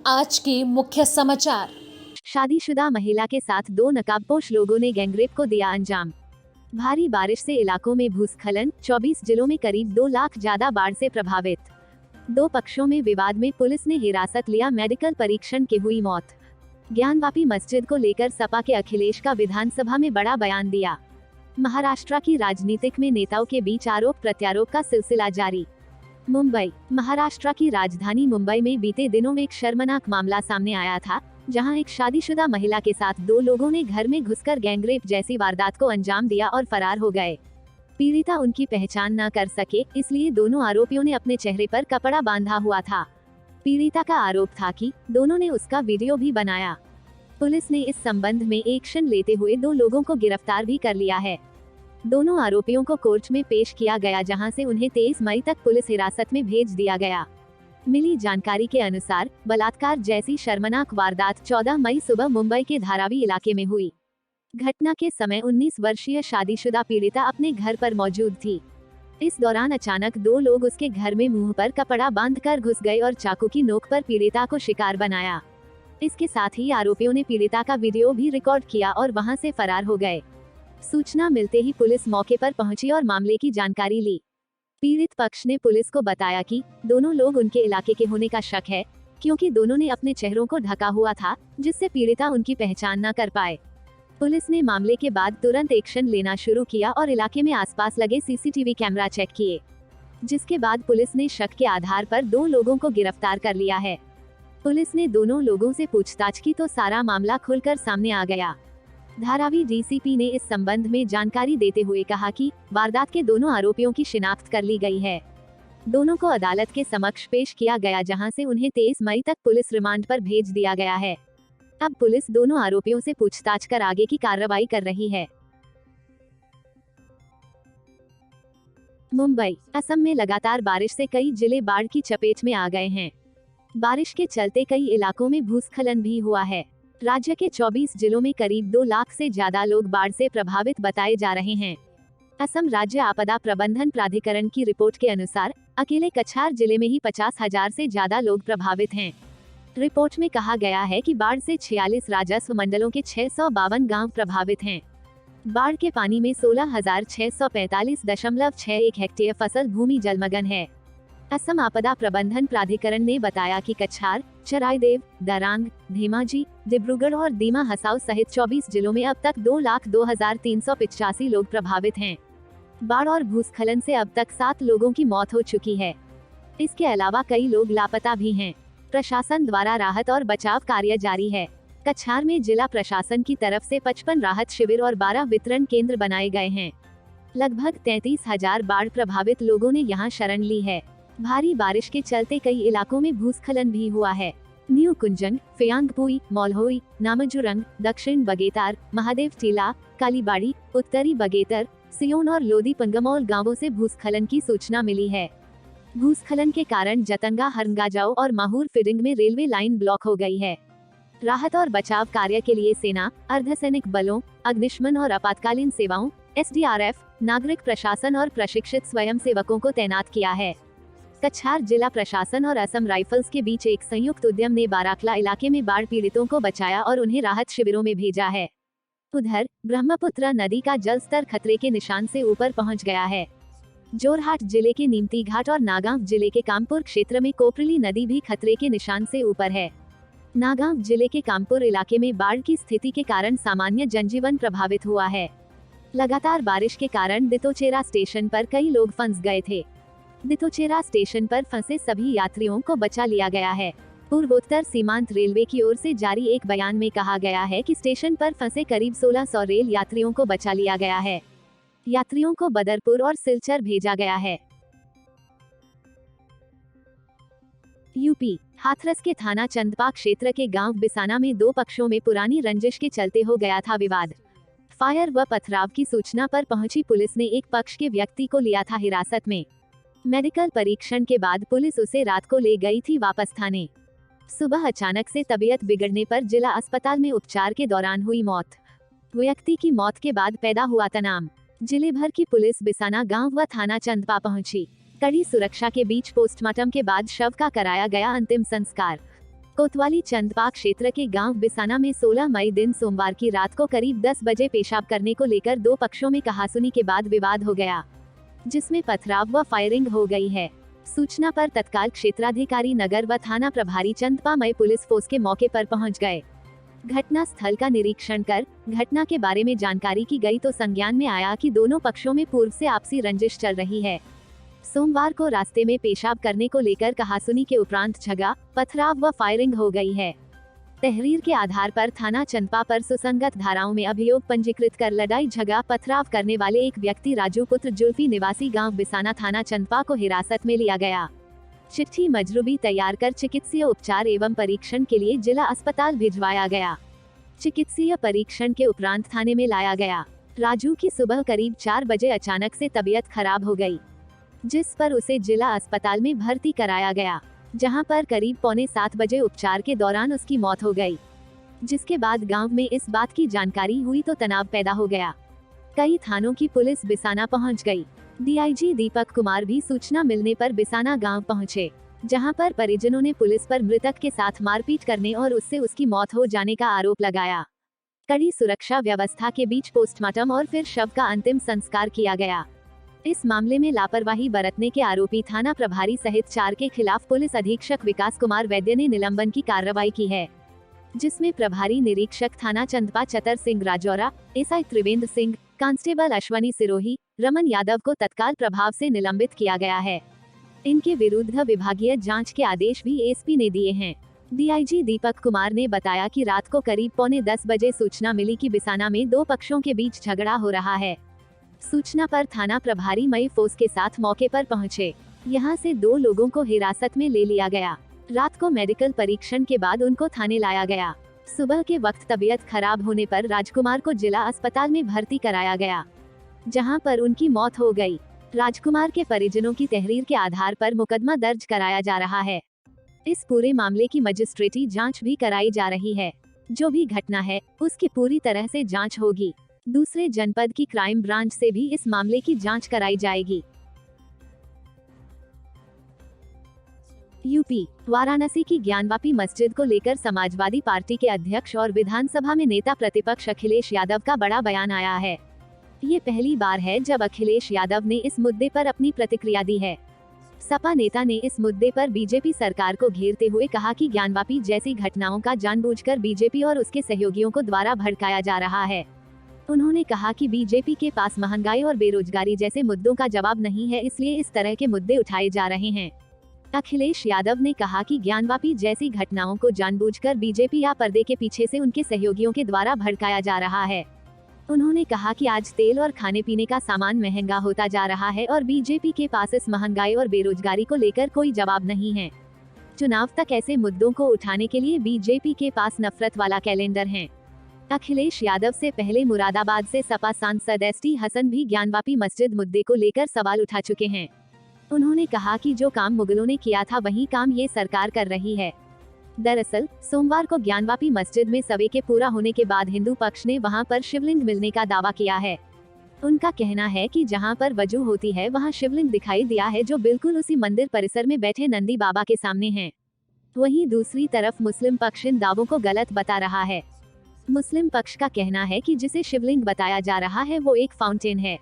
आज के मुख्य समाचार। शादीशुदा महिला के साथ 2 नकाबपोश लोगों ने गैंगरेप को दिया अंजाम। भारी बारिश से इलाकों में भूस्खलन, 24 जिलों में करीब 2 लाख ज्यादा बाढ़ से प्रभावित। 2 पक्षों में विवाद में पुलिस ने हिरासत लिया, मेडिकल परीक्षण की हुई मौत। ज्ञानवापी मस्जिद को लेकर सपा के अखिलेश का विधानसभा में बड़ा बयान दिया। महाराष्ट्र की राजनीतिक में नेताओं के बीच आरोप प्रत्यारोप का सिलसिला जारी। मुंबई, महाराष्ट्र की राजधानी मुंबई में बीते दिनों में एक शर्मनाक मामला सामने आया था, जहां एक शादीशुदा महिला के साथ 2 लोगों ने घर में घुसकर गैंगरेप जैसी वारदात को अंजाम दिया और फरार हो गए। पीड़िता उनकी पहचान न कर सके, इसलिए दोनों आरोपियों ने अपने चेहरे पर कपड़ा बांधा हुआ था। पीड़िता का आरोप था कि दोनों ने उसका वीडियो भी बनाया। पुलिस ने इस संबंध में एक्शन लेते हुए 2 लोगों को गिरफ्तार भी कर लिया है। दोनों आरोपियों को कोर्ट में पेश किया गया, जहां से उन्हें 23 मई तक पुलिस हिरासत में भेज दिया गया। मिली जानकारी के अनुसार बलात्कार जैसी शर्मनाक वारदात 14 मई सुबह मुंबई के धारावी इलाके में हुई। घटना के समय 19 वर्षीय शादीशुदा पीड़िता अपने घर पर मौजूद थी। इस दौरान अचानक 2 लोग उसके घर में मुंह पर कपड़ा बांधकर घुस गए और चाकू की नोक पर पीड़िता को शिकार बनाया। इसके साथ ही आरोपियों ने पीड़िता का वीडियो भी रिकॉर्ड किया और वहां से फरार हो गए। सूचना मिलते ही पुलिस मौके पर पहुंची और मामले की जानकारी ली। पीड़ित पक्ष ने पुलिस को बताया कि दोनों लोग उनके इलाके के होने का शक है, क्योंकि दोनों ने अपने चेहरों को ढका हुआ था, जिससे पीड़िता उनकी पहचान न कर पाए। पुलिस ने मामले के बाद तुरंत एक्शन लेना शुरू किया और इलाके में आसपास लगे सीसीटीवी कैमरा चेक किए, जिसके बाद पुलिस ने शक के आधार पर 2 लोगों को गिरफ्तार कर लिया है। पुलिस ने दोनों लोगों से पूछताछ की तो सारा मामला खुलकर सामने आ गया। धारावी डीसीपी ने इस संबंध में जानकारी देते हुए कहा कि वारदात के दोनों आरोपियों की शिनाख्त कर ली गई है। दोनों को अदालत के समक्ष पेश किया गया, जहां से उन्हें 23 मई तक पुलिस रिमांड पर भेज दिया गया है। अब पुलिस दोनों आरोपियों से पूछताछ कर आगे की कार्रवाई कर रही है। मुंबई, असम में लगातार बारिश से कई जिले बाढ़ की चपेट में आ गए हैं। बारिश के चलते कई इलाकों में भूस्खलन भी हुआ है। राज्य के 24 जिलों में करीब 2 लाख से ज्यादा लोग बाढ़ से प्रभावित बताए जा रहे हैं। असम राज्य आपदा प्रबंधन प्राधिकरण की रिपोर्ट के अनुसार अकेले कछार जिले में ही 50,000 से ज्यादा लोग प्रभावित हैं। रिपोर्ट में कहा गया है कि बाढ़ से 46 राजस्व मंडलों के 652 गांव प्रभावित हैं। बाढ़ के पानी में 16,645.61 हेक्टेयर फसल भूमि जलमग्न है। असम आपदा प्रबंधन प्राधिकरण ने बताया कि कछार, चराईदेव, दरांग, धेमाजी, डिब्रूगढ़ और दीमा हसाओ सहित 24 जिलों में अब तक 2,02,385 लोग प्रभावित हैं। बाढ़ और भूस्खलन से अब तक 7 लोगों की मौत हो चुकी है। इसके अलावा कई लोग लापता भी हैं। प्रशासन द्वारा राहत और बचाव कार्य जारी है। कछार में जिला प्रशासन की तरफ से 55 राहत शिविर और 12 वितरण केंद्र बनाए गए हैं। लगभग 33,000 बाढ़ प्रभावित लोगों ने यहाँ शरण ली है। भारी बारिश के चलते कई इलाकों में भूस्खलन भी हुआ है। न्यू कुंजंग, फेयांगपुई, मौलहोई, नामजुरंग, दक्षिण बगेतार, महादेव टीला, कालीबाड़ी, उत्तरी बगेतर, सियोन और लोदी पंगमौल गांवों से भूस्खलन की सूचना मिली है। भूस्खलन के कारण जतंगा, हरंगाजाओ और माहूर फिडिंग में रेलवे लाइन ब्लॉक हो गई है। राहत और बचाव कार्य के लिए सेना, अर्धसैनिक बलों, अग्निशमन और आपातकालीन सेवाओं, SDRF, नागरिक प्रशासन और प्रशिक्षित स्वयंसेवकों को तैनात किया है। कछार जिला प्रशासन और असम राइफल्स के बीच एक संयुक्त उद्यम ने बाराकला इलाके में बाढ़ पीड़ितों को बचाया और उन्हें राहत शिविरों में भेजा है। उधर ब्रह्मपुत्र नदी का जलस्तर खतरे के निशान से ऊपर पहुंच गया है। जोरहाट जिले के नीमती घाट और नागांव जिले के कामपुर क्षेत्र में कोपरली नदी भी खतरे के निशान से ऊपर है। नागांव जिले के कामपुर इलाके में बाढ़ की स्थिति के कारण सामान्य जनजीवन प्रभावित हुआ है। लगातार बारिश के कारण दितोचेरा स्टेशन पर कई लोग फंस गए थे। दितोचेरा स्टेशन पर फंसे सभी यात्रियों को बचा लिया गया है। पूर्वोत्तर सीमांत रेलवे की ओर से जारी एक बयान में कहा गया है कि स्टेशन पर फंसे करीब 1600 रेल यात्रियों को बचा लिया गया है। यात्रियों को बदरपुर और सिलचर भेजा गया है। यूपी, हाथरस के थाना चंदपा क्षेत्र के गांव बिसाना में 2 पक्षों में पुरानी रंजिश के चलते हो गया था विवाद। फायर व पथराव की सूचना पर पहुंची पुलिस ने एक पक्ष के व्यक्ति को लिया था हिरासत में। मेडिकल परीक्षण के बाद पुलिस उसे रात को ले गई थी वापस थाने। सुबह अचानक से तबीयत बिगड़ने पर जिला अस्पताल में उपचार के दौरान हुई मौत। व्यक्ति की मौत के बाद पैदा हुआ तनाव। जिले भर की पुलिस बिसाना गांव व थाना चंदपा पहुंची। कड़ी सुरक्षा के बीच पोस्टमार्टम के बाद शव का कराया गया अंतिम संस्कार। कोतवाली चंदपा क्षेत्र के गांव बिसाना में 16 मई दिन सोमवार की रात को करीब 10 बजे पेशाब करने को लेकर दो पक्षों में कहासुनी के बाद विवाद हो गया, जिसमें पथराव व फायरिंग हो गई है। सूचना पर तत्काल क्षेत्राधिकारी नगर व थाना प्रभारी चंदपा मई पुलिस फोर्स के मौके पर पहुंच गए। घटना स्थल का निरीक्षण कर घटना के बारे में जानकारी की गई तो संज्ञान में आया कि दोनों पक्षों में पूर्व से आपसी रंजिश चल रही है। सोमवार को रास्ते में पेशाब करने को लेकर कहासुनी के उपरांत झगड़ा, पथराव व फायरिंग हो गई है। तहरीर के आधार पर थाना चंदपा पर सुसंगत धाराओं में अभियोग पंजीकृत कर लड़ाई झगड़ा पथराव करने वाले एक व्यक्ति राजू पुत्र जुल्फी निवासी गांव बिसाना थाना चंदपा को हिरासत में लिया गया। चिट्ठी मजरूबी तैयार कर चिकित्सीय उपचार एवं परीक्षण के लिए जिला अस्पताल भिजवाया गया। चिकित्सीय परीक्षण के उपरांत थाने में लाया गया। राजू की सुबह करीब 4 बजे अचानक से तबीयत खराब हो गई, जिस पर उसे जिला अस्पताल में भर्ती कराया गया, जहां पर करीब 6:45 बजे उपचार के दौरान उसकी मौत हो गई। जिसके बाद गांव में इस बात की जानकारी हुई तो तनाव पैदा हो गया। कई थानों की पुलिस बिसाना पहुंच गई। डीआईजी दीपक कुमार भी सूचना मिलने पर बिसाना गांव पहुंचे, जहां पर परिजनों ने पुलिस पर मृतक के साथ मारपीट करने और उससे उसकी मौत हो जाने का आरोप लगाया। कड़ी सुरक्षा व्यवस्था के बीच पोस्टमार्टम और फिर शव का अंतिम संस्कार किया गया। इस मामले में लापरवाही बरतने के आरोपी थाना प्रभारी सहित 4 के खिलाफ पुलिस अधीक्षक विकास कुमार वैद्य ने निलंबन की कार्रवाई की है, जिसमें प्रभारी निरीक्षक थाना चंदपा चतर सिंह राजौरा, एसआई त्रिवेंद्र सिंह, कांस्टेबल अश्वनी सिरोही, रमन यादव को तत्काल प्रभाव से निलंबित किया गया है। इनके विरुद्ध विभागीय जांच के आदेश भी एसपी ने दिए हैं। डीआईजी दीपक कुमार ने बताया कि रात को करीब 9:45 बजे सूचना मिली कि बिसाना में दो पक्षों के बीच झगड़ा हो रहा है। सूचना पर थाना प्रभारी मई फोर्स के साथ मौके पर पहुंचे। यहां से 2 लोगों को हिरासत में ले लिया गया। रात को मेडिकल परीक्षण के बाद उनको थाने लाया गया। सुबह के वक्त तबीयत खराब होने पर राजकुमार को जिला अस्पताल में भर्ती कराया गया, जहां पर उनकी मौत हो गई। राजकुमार के परिजनों की तहरीर के आधार पर मुकदमा दर्ज कराया जा रहा है। इस पूरे मामले की मजिस्ट्रेटी जांच भी कराई जा रही है। जो भी घटना है उसकी पूरी तरह से जांच होगी। दूसरे जनपद की क्राइम ब्रांच से भी इस मामले की जांच कराई जाएगी। यूपी वाराणसी की ज्ञानवापी मस्जिद को लेकर समाजवादी पार्टी के अध्यक्ष और विधानसभा में नेता प्रतिपक्ष अखिलेश यादव का बड़ा बयान आया है। ये पहली बार है जब अखिलेश यादव ने इस मुद्दे पर अपनी प्रतिक्रिया दी है। सपा नेता ने इस मुद्दे पर बीजेपी सरकार को घेरते हुए कहा कि ज्ञानवापी जैसी घटनाओं का जानबूझकर बीजेपी और उसके सहयोगियों को द्वारा भड़काया जा रहा है। उन्होंने कहा कि बीजेपी के पास महंगाई और बेरोजगारी जैसे मुद्दों का जवाब नहीं है, इसलिए इस तरह के मुद्दे उठाए जा रहे हैं। अखिलेश यादव ने कहा कि ज्ञानवापी जैसी घटनाओं को जानबूझकर बीजेपी या पर्दे के पीछे से उनके सहयोगियों के द्वारा भड़काया जा रहा है। उन्होंने कहा कि आज तेल और खाने पीने का सामान महंगा होता जा रहा है और बीजेपी के पास इस महंगाई और बेरोजगारी को लेकर कोई जवाब नहीं है। चुनाव तक ऐसे मुद्दों को उठाने के लिए बीजेपी के पास नफरत वाला कैलेंडर है। अखिलेश यादव से पहले मुरादाबाद से सपा सांसद एसटी हसन भी ज्ञानवापी मस्जिद मुद्दे को लेकर सवाल उठा चुके हैं। उन्होंने कहा कि जो काम मुगलों ने किया था वही काम ये सरकार कर रही है। दरअसल सोमवार को ज्ञानवापी मस्जिद में सवे के पूरा होने के बाद हिंदू पक्ष ने वहां पर शिवलिंग मिलने का दावा किया है। उनका कहना है कि जहां पर वजू होती है वहां शिवलिंग दिखाई दिया है, जो बिल्कुल उसी मंदिर परिसर में बैठे नंदी बाबा के सामने है। वहीं दूसरी तरफ मुस्लिम पक्ष इन दावों को गलत बता रहा है। मुस्लिम पक्ष का कहना है कि जिसे शिवलिंग बताया जा रहा है वो एक फाउंटेन है।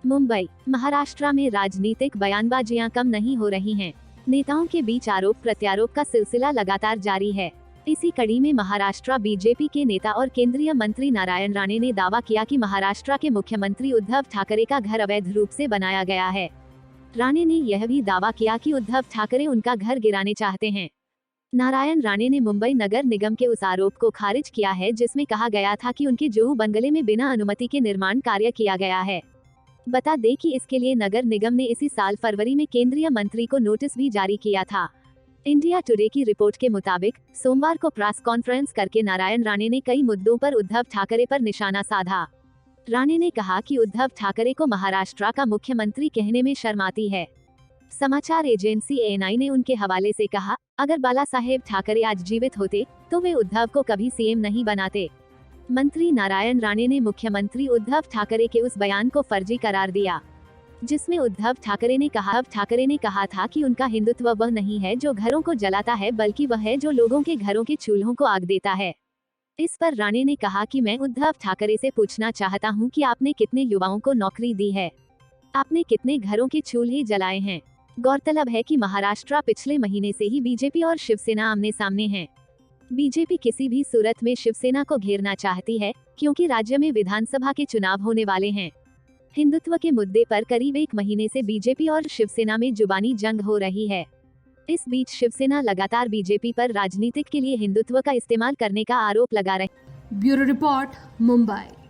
मुंबई महाराष्ट्र में राजनीतिक बयानबाजियां कम नहीं हो रही हैं। नेताओं के बीच आरोप प्रत्यारोप का सिलसिला लगातार जारी है। इसी कड़ी में महाराष्ट्र बीजेपी के नेता और केंद्रीय मंत्री नारायण राणे ने दावा किया कि महाराष्ट्र के मुख्यमंत्री उद्धव ठाकरे का घर अवैध रूप से बनाया गया है। राणे ने यह भी दावा किया कि उद्धव ठाकरे उनका घर गिराने चाहते हैं। नारायण राणे ने मुंबई नगर निगम के उस आरोप को खारिज किया है जिसमें कहा गया था कि उनके जुहू बंगले में बिना अनुमति के निर्माण कार्य किया गया है। बता दें कि इसके लिए नगर निगम ने इसी साल फरवरी में केंद्रीय मंत्री को नोटिस भी जारी किया था। इंडिया टुडे की रिपोर्ट के मुताबिक सोमवार को प्रेस कॉन्फ्रेंस करके नारायण राणे ने कई मुद्दों पर उद्धव ठाकरे पर निशाना साधा। राणे ने कहा कि उद्धव ठाकरे को महाराष्ट्र का मुख्यमंत्री कहने में शर्म आती है। समाचार एजेंसी एएनआई ने उनके हवाले से कहा, अगर बाला साहेब ठाकरे आज जीवित होते तो वे उद्धव को कभी सीएम नहीं बनाते। मंत्री नारायण राणे ने मुख्यमंत्री उद्धव ठाकरे के उस बयान को फर्जी करार दिया जिसमें उद्धव ठाकरे ने कहा था कि उनका हिंदुत्व वह नहीं है जो घरों को जलाता है, बल्कि वह है जो लोगों के घरों के चूल्हों को आग देता है। इस पर राणे ने कहा कि मैं उद्धव ठाकरे से पूछना चाहता हूं कि आपने कितने युवाओं को नौकरी दी है, आपने कितने घरों के चूल्हे जलाए हैं। गौरतलब है कि महाराष्ट्र पिछले महीने से ही बीजेपी और शिवसेना आमने सामने हैं। बीजेपी किसी भी सूरत में शिवसेना को घेरना चाहती है, क्योंकि राज्य में विधानसभा के चुनाव होने वाले हैं। हिंदुत्व के मुद्दे पर करीब 1 महीने से बीजेपी और शिवसेना में जुबानी जंग हो रही है। इस बीच शिवसेना लगातार बीजेपी पर राजनीतिक के लिए हिंदुत्व का इस्तेमाल करने का आरोप लगा रही है। Bureau report, Mumbai.